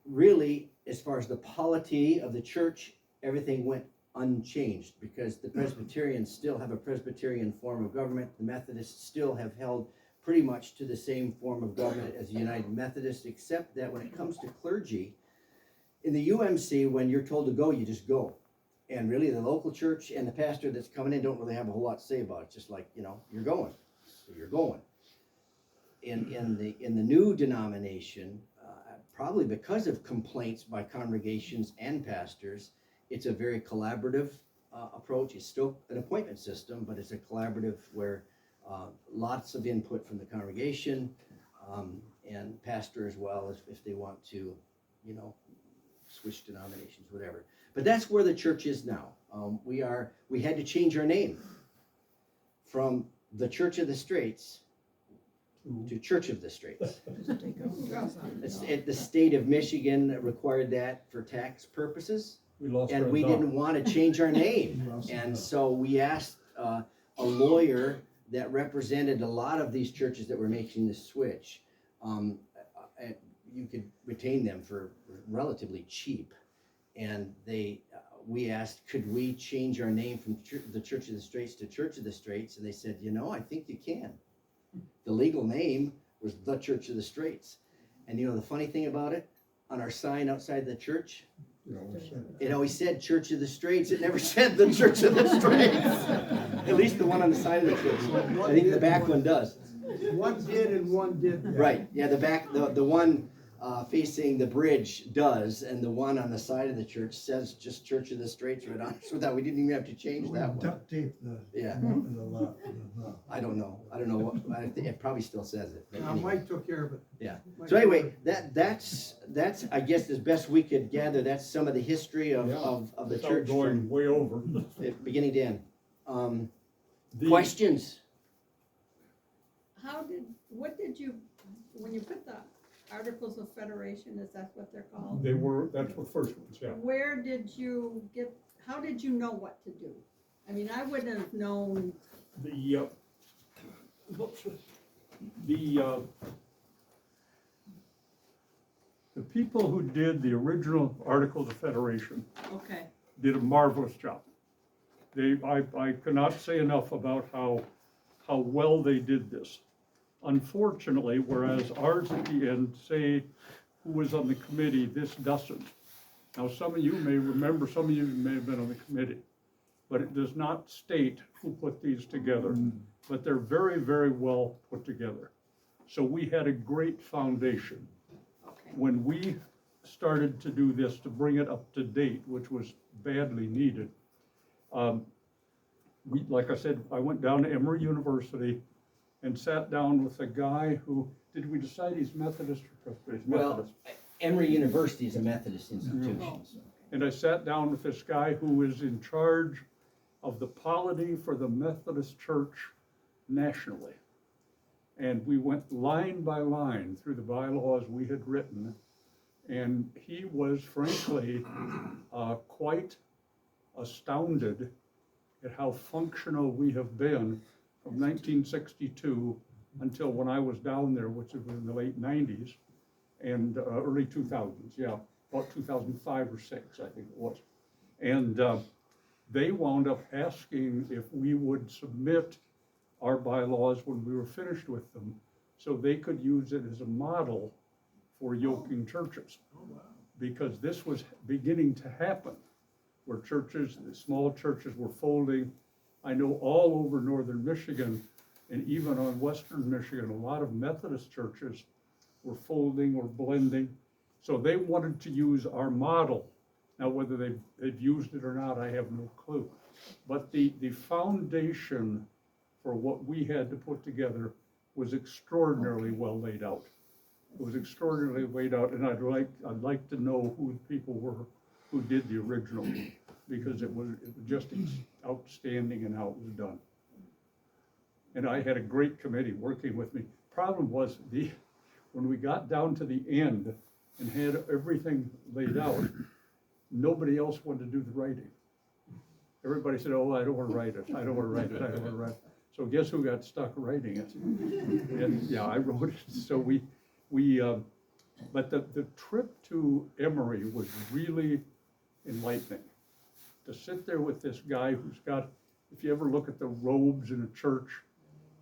Really, as far as the polity of the church, everything went unchanged because the Presbyterians still have a Presbyterian form of government. The Methodists still have held pretty much to the same form of government as the United Methodists, except that when it comes to clergy, in the UMC, when you're told to go, you just go. And really, the local church and the pastor that's coming in don't really have a whole lot to say about it. It's just like, you're going, so you're going. In the new denomination, probably because of complaints by congregations and pastors, it's a very collaborative approach. It's still an appointment system, but it's a collaborative where lots of input from the congregation and pastor as well, if they want to, switch denominations, whatever. But that's where the church is now. We had to change our name from the Church of the Straits to Church of the Straits. The state of Michigan required that for tax purposes. And we didn't want to change our name. And so we asked a lawyer that represented a lot of these churches that were making the switch. You could retain them for relatively cheap. And we asked, could we change our name from the Church of the Straits to Church of the Straits? And they said, I think you can. The legal name was the Church of the Straits. And the funny thing about it, on our sign outside the church, it always said Church of the Straits. It never said the Church of the Straits. At least the one on the side of the church. I think the back one does. One did and one didn't. Right. Yeah, the back, the one facing the bridge does, and the one on the side of the church says just Church of the Straits right on. So that we didn't even have to change that one. Duct tape the. Yeah. I don't know. I think it probably still says it. But anyway. Mike took care of it. Yeah. Mike So anyway, that's I guess as best we could gather, that's some of the history of the Without church going from way over. beginning to end. Questions? What did you, when you put the Articles of Federation, is that what they're called? That's the first ones, yeah. Where did you how did you know what to do? I mean, I wouldn't have known. The people who did the original Articles of Federation Okay. did a marvelous job. I cannot say enough about how well they did this. Unfortunately, whereas ours at the end say who was on the committee, this doesn't. Now, some of you may remember, some of you may have been on the committee, but it does not state who put these together, but they're very, very well put together. So we had a great foundation. Okay. When we started to do this to bring it up to date, which was badly needed, like I said, I went down to Emory University and sat down with a guy who, did we decide he's Methodist or Presbyterian? Well, Methodist. Emory University is a Methodist institution. So. And I sat down with this guy who is in charge of the polity for the Methodist Church nationally. And we went line by line through the bylaws we had written. And he was frankly quite astounded at how functional we have been from 1962 until when I was down there, which was in the late 90s and early 2000s, yeah, about 2005 or 6, I think it was. And they wound up asking if we would submit our bylaws when we were finished with them, so they could use it as a model for yoking churches. Because this was beginning to happen, where churches, the small churches were folding. I know all over northern Michigan, and even on western Michigan, a lot of Methodist churches were folding or blending. So they wanted to use our model. Now, whether they've used it or not, I have no clue. But the foundation for what we had to put together was extraordinarily well laid out. It was extraordinarily laid out, and I'd like to know who the people were who did the original, because it was just outstanding in how it was done. And I had a great committee working with me. Problem was, when we got down to the end and had everything laid out, nobody else wanted to do the writing. Everybody said, "Oh, I don't want to write it. I don't want to write it. I don't want to write it." So guess who got stuck writing it? And yeah, I wrote it. So but the trip to Emory was really enlightening. To sit there with this guy who's got, if you ever look at the robes in a church,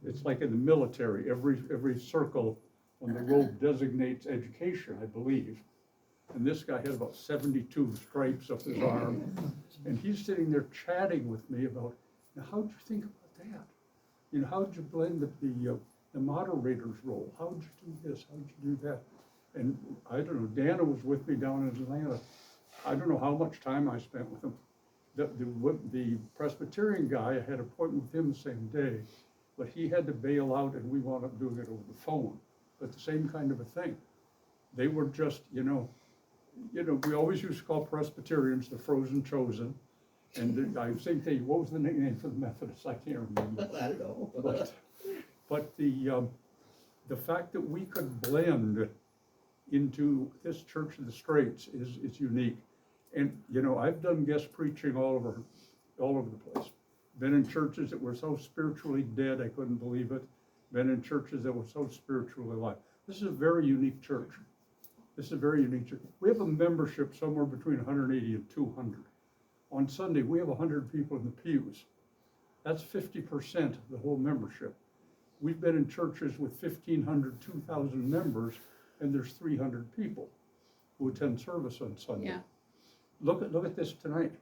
it's like in the military, every circle on the robe designates education, I believe. And this guy had about 72 stripes up his arm. And he's sitting there chatting with me about, now, how'd you think about that? You know, how'd you blend the moderator's role? How'd you do this? How'd you do that? And I don't know, Dana was with me down in Atlanta. I don't know how much time I spent with him. The Presbyterian guy, I had an appointment with him the same day, but he had to bail out and we wound up doing it over the phone. But the same kind of a thing. They were just, you know, we always used to call Presbyterians the frozen chosen. And I think what was the nickname for the Methodists? I can't remember. I don't know. But the fact that we could blend into this Church of the Straits is unique. And, you know, I've done guest preaching all over the place. Been in churches that were so spiritually dead, I couldn't believe it. Been in churches that were so spiritually alive. This is a very unique church. This is a very unique church. We have a membership somewhere between 180 and 200. On Sunday, we have 100 people in the pews. That's 50% of the whole membership. We've been in churches with 1,500, 2,000 members, and there's 300 people who attend service on Sunday. Yeah. Look at this tonight.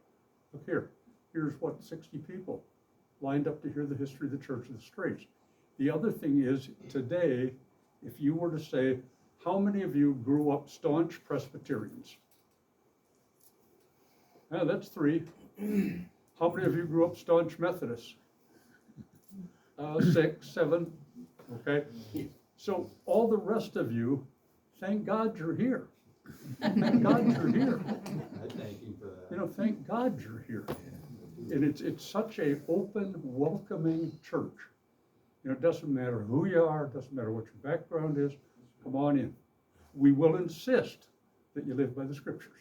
Look here. Here's 60 people lined up to hear the history of the Church of the Straits. The other thing is, today, if you were to say, how many of you grew up staunch Presbyterians? That's 3. How many of you grew up staunch Methodists? 6, 7, okay? So all the rest of you, thank God you're here. Thank God you're here. I thank you for that. You know, thank God you're here. And it's such a open, welcoming church. You know, it doesn't matter who you are, it doesn't matter what your background is, come on in. We will insist that you live by the scriptures.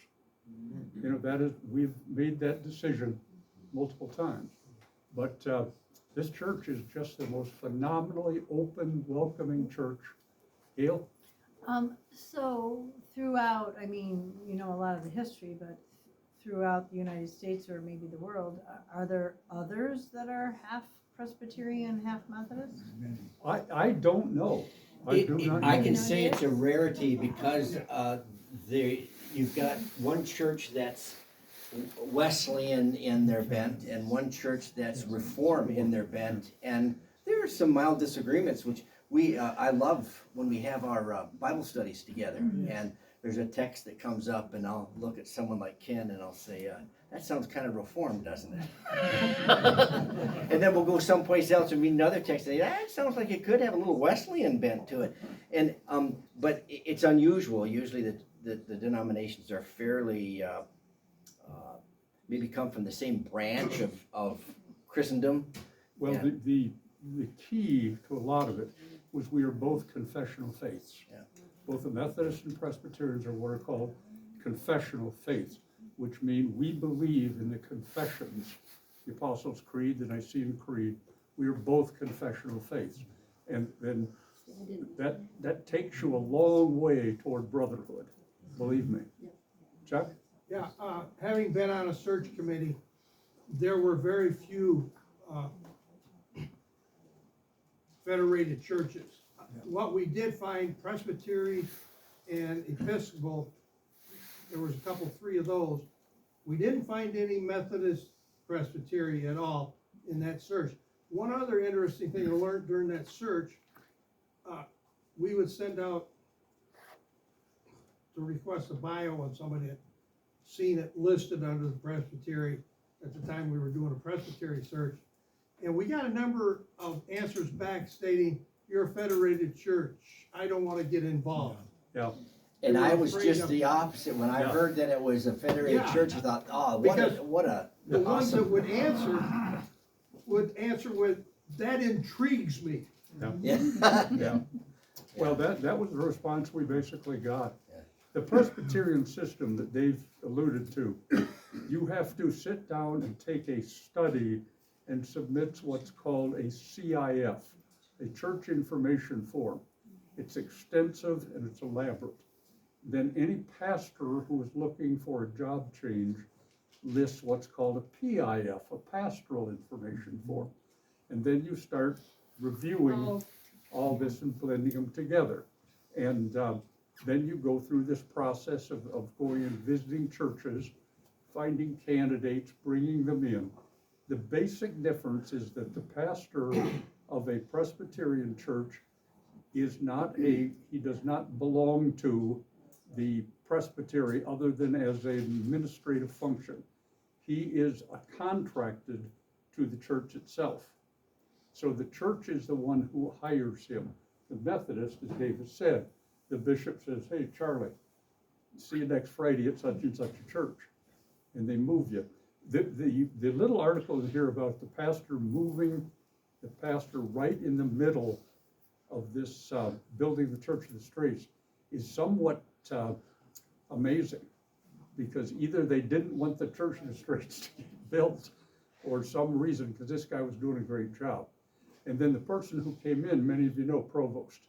You know, we've made that decision multiple times. But this church is just the most phenomenally open, welcoming church. Gail? So throughout, I mean, you know a lot of the history, but throughout the United States or maybe the world, are there others that are half Presbyterian, half Methodist? I don't know. I do not know. I can say it's a rarity because, you've got one church that's Wesleyan in their bent and one church that's Reform in their bent, and there are some mild disagreements, which I love when we have our Bible studies together, and there's a text that comes up, and I'll look at someone like Ken and I'll say, that sounds kind of Reformed, doesn't it? And then we'll go someplace else and read another text and say, that sounds like it could have a little Wesleyan bent to it. And but it's unusual. Usually the denominations are fairly maybe come from the same branch of Christendom. Well, Yeah. the key to a lot of it was we are both confessional faiths. Yeah. Both the Methodists and Presbyterians are what are called confessional faiths, which mean we believe in the confessions, the Apostles' Creed, the Nicene Creed. We are both confessional faiths. And then that takes you a long way toward brotherhood, believe me. Chuck? Yeah, having been on a search committee, there were very few federated churches. What we did find, Presbytery and Episcopal, there was a couple, 3 of those. We didn't find any Methodist Presbytery at all in that search. One other interesting thing I learned during that search, we would send out to request a bio on somebody that seen it listed under the Presbytery at the time we were doing a Presbytery search. And we got a number of answers back stating, you're a federated church, I don't want to get involved. Yeah. And They were I was afraid just of- the opposite. When I Yeah. heard that it was a federated Yeah. church, I thought, oh, Because what a The ones that awesome. would answer with, that intrigues me. Yeah. Yeah. Well, that was the response we basically got. Yeah. The Presbyterian system that Dave alluded to, you have to sit down and take a study and submit what's called a CIF, a church information form. It's extensive and it's elaborate. Then any pastor who is looking for a job change lists what's called a PIF, a pastoral information form. And then you start reviewing all this and blending them together. And then you go through this process of going and visiting churches, finding candidates, bringing them in. The basic difference is that the pastor of a Presbyterian church is not he does not belong to the presbytery other than as an administrative function. He is contracted to the church itself. So the church is the one who hires him. The Methodist, as David said, the bishop says, hey, Charlie, see you next Friday at such and such a church. And they move you. The little article in here about the pastor moving the pastor right in the middle of this building the Church of the Straits is somewhat amazing, because either they didn't want the Church of the Straits to get built or some reason, because this guy was doing a great job. And then the person who came in, many of you know Provost.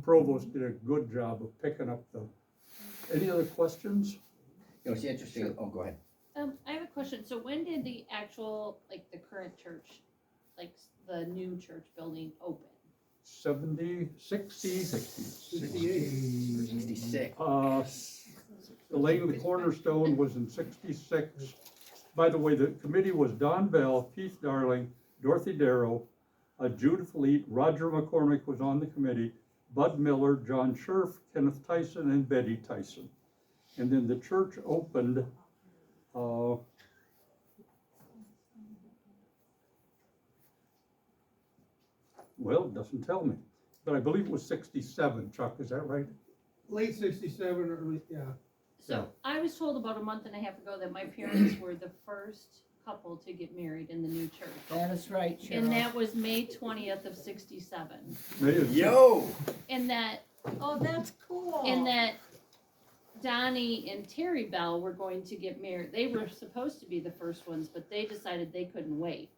Provost did a good job of picking up any other questions? You know, it's interesting. Oh, go ahead. I have a question. So when did the actual, like the current church, like the new church building open? 70, 60, 66. The laying of the cornerstone was in 66. By the way, the committee was Don Bell, Keith Darling, Dorothy Darrow, Judith Leet, Roger McCormick was on the committee, Bud Miller, John Scherf, Kenneth Tyson, and Betty Tyson. And then the church opened well, it doesn't tell me, but I believe it was 67, Chuck, is that right? Late 67, early, yeah. So I was told about a month and a half ago that my parents were the first couple to get married in the new church. That is right, Cheryl. And that was May 20th of 67. Yo! And that, Oh, that's cool. Donnie and Terry Bell were going to get married. They were supposed to be the first ones, but they decided they couldn't wait.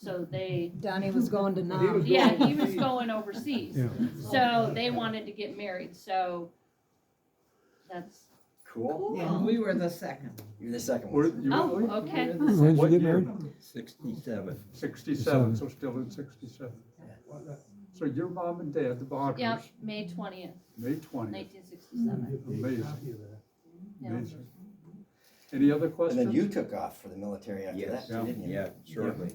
So they, Donnie was going to He Nam. was yeah, going he was overseas. going overseas. Yeah. So they wanted to get married, so that's Cool. And we were the second. You're the second Were one. you Oh, really? okay. When did What you get year? married? 67. 67, so still in 67. So your mom and dad, the Bonhams, Yep, May 20th, May 20th. 1967. Amazing, Yeah. amazing. Any other And questions? then you took off for the military after Yes. that, too, didn't you? Yeah, shortly.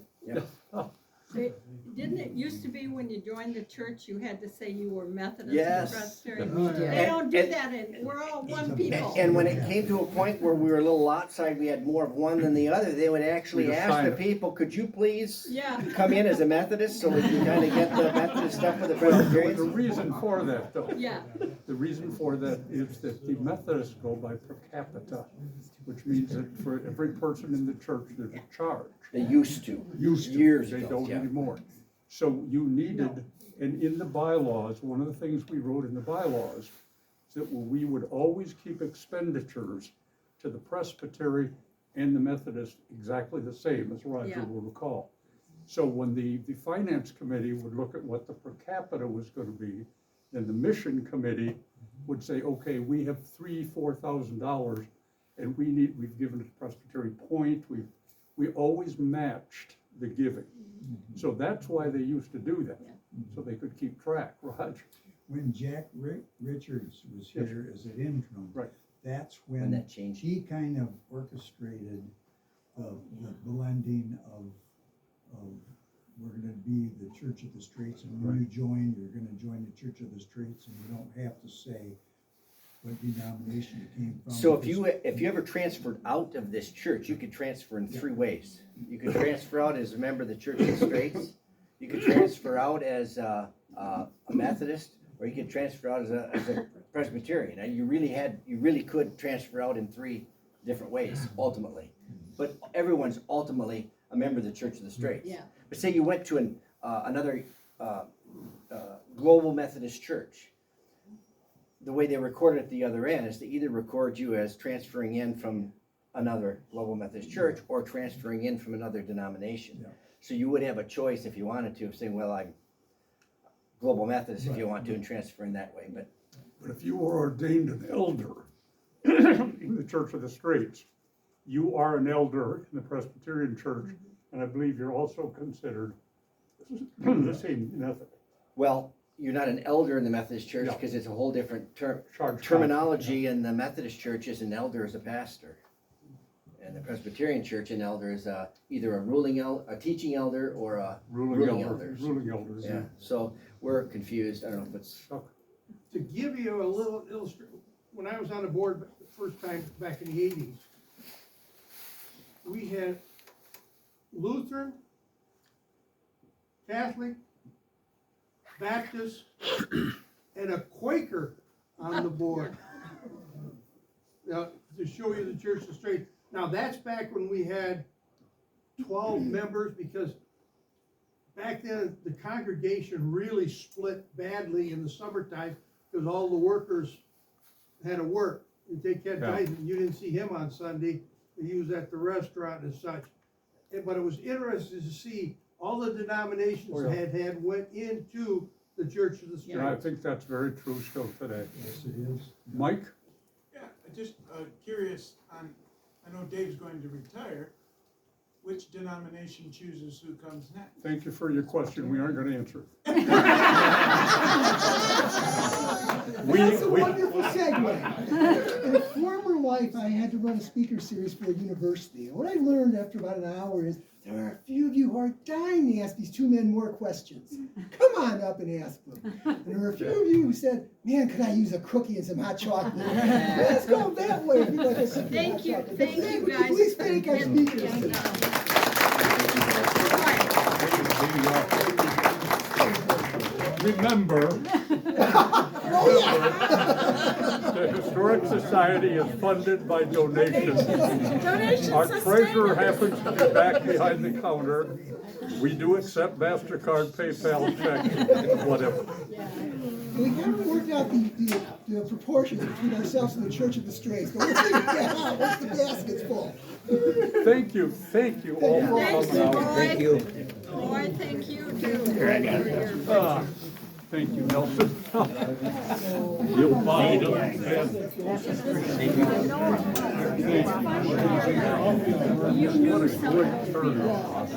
Didn't it used to be when you joined the church, you had to say you were Methodist Yes. or Presbyterian? Oh, yeah. They don't do And- that in, we're all one And- people. And when it came to a point where we were a little lopsided, we had more of one than the other, they would actually We'd ask assign the it. people, could you please Yeah. come in as a Methodist so we can kind of get the Methodist stuff with the Well, the Presbyterians? reason for that, though, Yeah, the reason for that is that the Methodists go by per capita, which means that for every person in the church, there's a charge. They used to. Used to, Years they ago, don't yeah. anymore. So you needed, and in the bylaws, one of the things we wrote in the bylaws is that we would always keep expenditures to the Presbytery and the Methodist exactly the same, as Roger Yeah. will recall. So when the finance committee would look at what the per capita was gonna be, then the mission committee would say, okay, we have $4,000 and we've given it to Presbytery Point, we always matched the giving. So that's why they used to do that, so they could keep track, Roger. When Jack Richards was here as an interim. Right. That's When when that changed. he kind of orchestrated the blending of, we're gonna be the Church of the Straits, and when you join, you're gonna join the Church of the Straits, and you don't have to say what denomination you came from. So because- if you ever transferred out of this church, you could transfer in three ways. You could transfer out as a member of the Church of the Straits, you could transfer out as a Methodist, or you could transfer out as a Presbyterian. And you really could transfer out in three different ways, ultimately. But everyone's ultimately a member of the Church of the Straits. yeah. But say you went to another global Methodist church, the way they record it at the other end is they either record you as transferring in from another global Methodist church or transferring in from another denomination. Yeah. So you would have a choice if you wanted to of saying, well, I'm global Methodist if you want to and transferring that way, but But if you were ordained an elder in the Church of the Straits, you are an elder in the Presbyterian Church, and I believe you're also considered the same method. well, you're not an elder in the Methodist church Yeah. because it's a whole different Charge terminology in the Methodist church is an elder is a pastor. And the Presbyterian church, an elder is either a teaching elder or a ruling elders. Ruling elders, Yeah, so we're confused. I don't know if it's, To give you a little illustration, when I was on the board the first time back in the 80s, we had Lutheran, Catholic, Baptist, and a Quaker on the board. Now, to show you the Church of the Straits. Now, that's back when we had 12 members, because back then, the congregation really split badly in the summertime, because all the workers had to work. You take Ken Yeah. Tyson, you didn't see him on Sunday, he was at the restaurant and such. But it was interesting to see all the denominations Oh, yeah. had went into the Church of the and I Straits. think that's very true still today. Yes, it is. Mike? Yeah, just curious on, I know Dave's going to retire, which denomination chooses who comes next? Thank you for your question, we aren't gonna answer it. That's a wonderful segue. In a former life, I had to run a speaker series for a university. And what I learned after about an hour is there are a few of you who are dying to ask these two men more questions. Come on up and ask them. And there were a few of you who said, man, could I use a cookie and some hot chocolate? Let's go that way. If you'd like a cookie and Thank hot you, chocolate. thank But you, would guys. Please thank our And- speakers. Remember, the Historic Society is funded by donations. Our treasurer happens to be back behind the counter. We do accept MasterCard, PayPal, checks, whatever. We haven't worked out the proportions between ourselves and the Church of the Straits, but we'll figure that out once the basket's full. Thank you all for Thank coming you, out. Roy. Roy, thank you too. Uh, Thank you, Nelson. You'll find them. What a great turnout.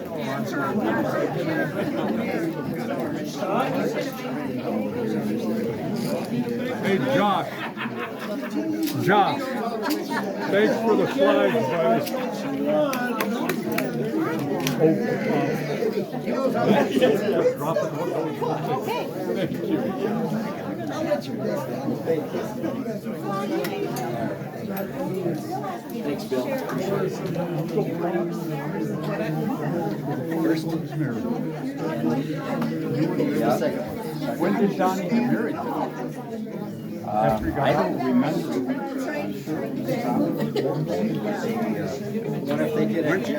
Hey, Josh. Josh, thanks for the flags, buddy. Drop it. Thank you. I'll let you rest that. Thanks, Bill. First one's married. Yeah. Second one. When did Donnie get married? After he got I don't out? remember. What if they did it?